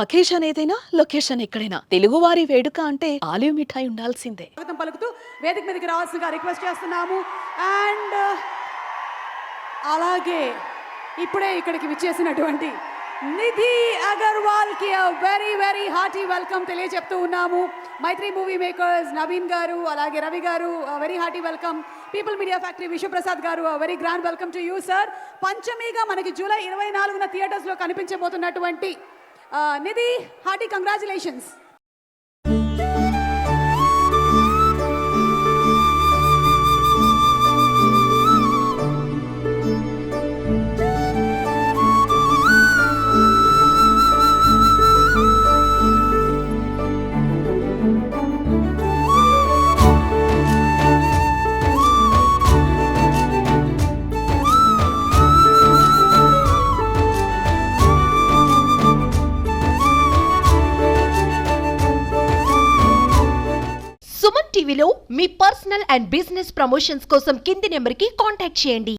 Occasion ఏదైనా location ఎక్కడైనా తెలుగువారి వేడుక అంటే ఆలివ్ మిఠాయి ఉండాల్సిందే. స్వాగతం పలుకుతూ వేదిక మీదకి రావాల్సిందిగా రిక్వెస్ట్ చేస్తున్నాము. అండ్ అలాగే ఇప్పుడే ఇక్కడికి విచ్చేసినటువంటి నిధి అగర్వాల్ కి వెరీ వెరీ హార్టీ వెల్కమ్ తెలియజెప్తూ ఉన్నాము. మైత్రి మూవీ మేకర్స్ నవీన్ గారు, అలాగే Ravi garu, very hearty welcome. People media factory Vishwaprasad garu, very grand welcome to you sir. పంచమిగా మనకి జూలై 24న థియేటర్స్లో కనిపించబోతున్నటువంటి నిధి, హార్టీ కంగ్రాచులేషన్స్. సుమన్ టీవీలో మీ పర్సనల్ అండ్ బిజినెస్ ప్రమోషన్స్ కోసం కింది నెంబర్కి కాంటాక్ట్ చేయండి.